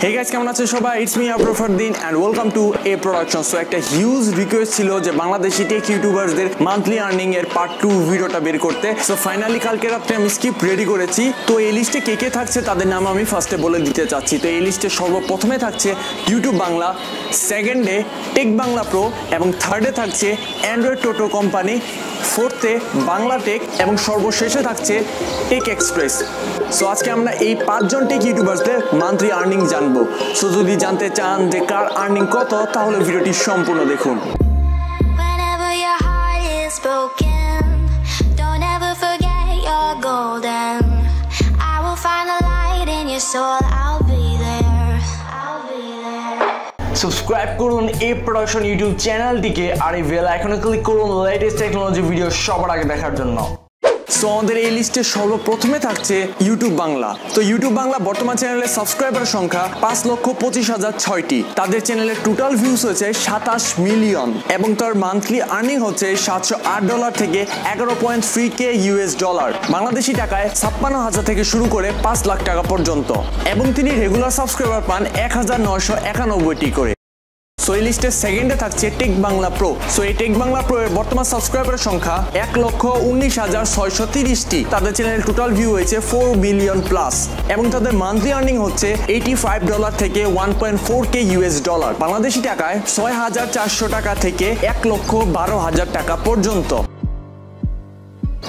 Hey guys, কেমন আছেন সবাই? It's me Abraham Fardin and welcome to A Production. So একটা হিউজ রিকোয়েস্ট ছিল যে বাংলাদেশি টেক ইউটিউবারদের মান্থলি আর্নিং এর পার্ট 2 ভিডিওটা বের করতে। সো ফাইনালি কালকে রাতে আমি স্ক্রিপ্ট রেডি করেছি। তো এই লিস্টে কে কে থাকছে তাদের নাম আমি ফার্স্টে বলে দিতে চাচ্ছি। তো এই লিস্টে সর্বপ্রথমে থাকছে ইউটিউব বাংলা, সেকেন্ডে টেক বাংলা প্রো এবং থার্ডে থাকছে অ্যান্ড্রয়েড টোটো কোম্পানি, ফোর্থে বাংলা টেক এবং সর্বশেষে থাকছে টেক এক্সপ্রেস। সো আজকে আমরা এই পাঁচজন টেক ইউটিউবারদের মান্থলি আর্নিং জানবো। সো যদি জানতে চান যে কার আর্নিং কত তাহলে ভিডিওটি সম্পূর্ণ দেখুন। সাবস্ক্রাইব করুন এই প্রোডাকশন ইউটিউব চ্যানেলটিকে আর এই বেল আইকনে ক্লিক করুন লেটেস্ট টেকনোলজি ভিডিও সবার আগে দেখার জন্য। সো আমাদের এই লিস্টে সর্বপ্রথমে থাকছে ইউটিউব বাংলা। তো ইউটিউব বাংলা বর্তমান চ্যানেলের সাবস্ক্রাইবার সংখ্যা 5,25,006টি। তাদের চ্যানেলের টোটাল ভিউজ হচ্ছে 27 মিলিয়ন এবং তার মান্থলি আর্নিং হচ্ছে $708 থেকে $11.3K US, বাংলাদেশি টাকায় 56,000 থেকে শুরু করে 5 লাখ টাকা পর্যন্ত এবং তিনি রেগুলার সাবস্ক্রাইবার পান 1,991টি করে। সো এই লিস্টের সেকেন্ডে থাকছে টেক বাংলা প্রো। সো এই টেক বাংলা প্রো এর বর্তমান সাবস্ক্রাইবারের সংখ্যা 1,19,630টি। তাদের চ্যানেলের টোটাল ভিউ হয়েছে 4 মিলিয়ন প্লাস এবং তাদের মান্থলি আর্নিং হচ্ছে $85 থেকে $1.4K US, বাংলাদেশি টাকায় 6,400 টাকা থেকে 1,12,000 টাকা পর্যন্ত।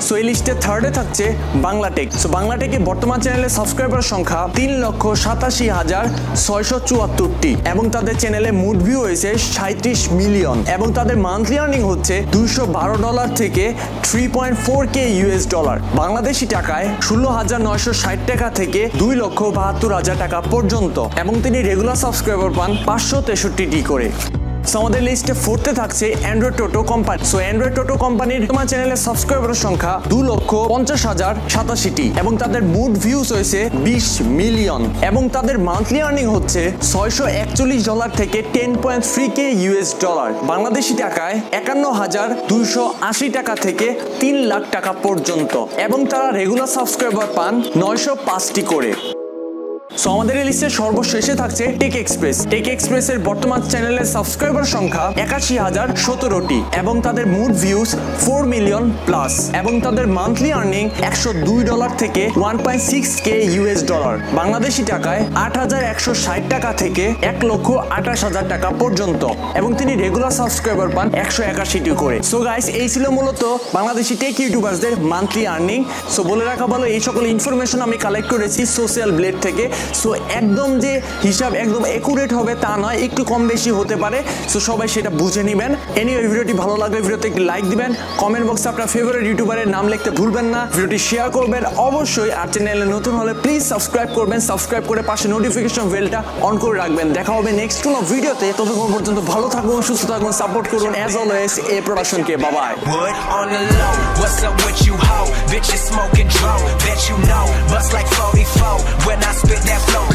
সো এই লিস্টে থার্ডে থাকছে বাংলা টেক। সো বাংলা টেকের বর্তমান চ্যানেলের সাবস্ক্রাইবার সংখ্যা 3,87,674টি এবং তাদের চ্যানেলে মোট ভিউ হয়েছে 37 মিলিয়ন এবং তাদের মান্থলি আর্নিং হচ্ছে $212 থেকে $3.4K US, বাংলাদেশি টাকায় 16,960 টাকা থেকে 2,72,000 টাকা পর্যন্ত এবং তিনি রেগুলার সাবস্ক্রাইবার পান 563টি করে। সো আমাদের লিস্টে ফোর্থে থাকছে অ্যান্ড্রয়েড টোটো কোম্পানি। সো অ্যান্ড্রয়েড টোটো কোম্পানির তোমার চ্যানেলের সাবস্ক্রাইবারের সংখ্যা 2,50,087টি এবং তাদের মোট ভিউজ হয়েছে 20 মিলিয়ন এবং তাদের মান্থলি আর্নিং হচ্ছে $641 থেকে $10.3K US, বাংলাদেশি টাকায় 51,280 টাকা থেকে 3 লাখ টাকা পর্যন্ত এবং তারা রেগুলার সাবস্ক্রাইবার পান 905টি করে। সো আমাদের এই লিস্টে সর্বশেষে থাকছে টেক এক্সপ্রেস। টেক এক্সপ্রেসের বর্তমান চ্যানেলের সাবস্ক্রাইবার সংখ্যা 81,017টি এবং তাদের মোট ভিউজ 4 মিলিয়ন প্লাস এবং তাদের মান্থলি আর্নিং $102 থেকে $1.6K US, বাংলাদেশি টাকায় 8,160 টাকা থেকে 1,28,000 টাকা পর্যন্ত এবং তিনি রেগুলার সাবস্ক্রাইবার পান 181টি করে। সো গাইস, এই ছিল মূলত বাংলাদেশি টেক ইউটিউবারদের মান্থলি আর্নিং। সো বলে রাখা ভালো, এই সকল ইনফরমেশন আমি কালেক্ট করেছি সোশ্যাল ব্লেড থেকে। সো একদম যে হিসাব একদম একুরেট হবে তা নয়, একটু কম বেশি হতে পারে। সো সবাই সেটা বুঝে নেবেন। এনিওয়ে, ভিডিওটি ভালো লাগলে ভিডিওতে একটি লাইক দিবেন, কমেন্ট বক্সে আপনার ফেভারিট ইউটিউবারের নাম লিখতে ভুলবেন না, ভিডিওটি শেয়ার করবেন অবশ্যই। আর চ্যানেলে নতুন হলে প্লিজ সাবস্ক্রাইব করবেন, সাবস্ক্রাইব করে পাশে নোটিফিকেশন বেলটা অন করে রাখবেন। দেখা হবে নেক্সট কোনো ভিডিওতে। ততক্ষণ পর্যন্ত ভালো থাকুন, সুস্থ থাকুন, সাপোর্ট করুন অ্যাজ অলওয়েজ এ প্রোডাকশনকে। Bye bye.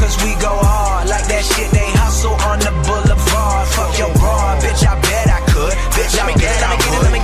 Cause we go hard like that shit they hustle on the boulevard. Fuck your broad, bitch, I bet I could. Bitch, I bet I would.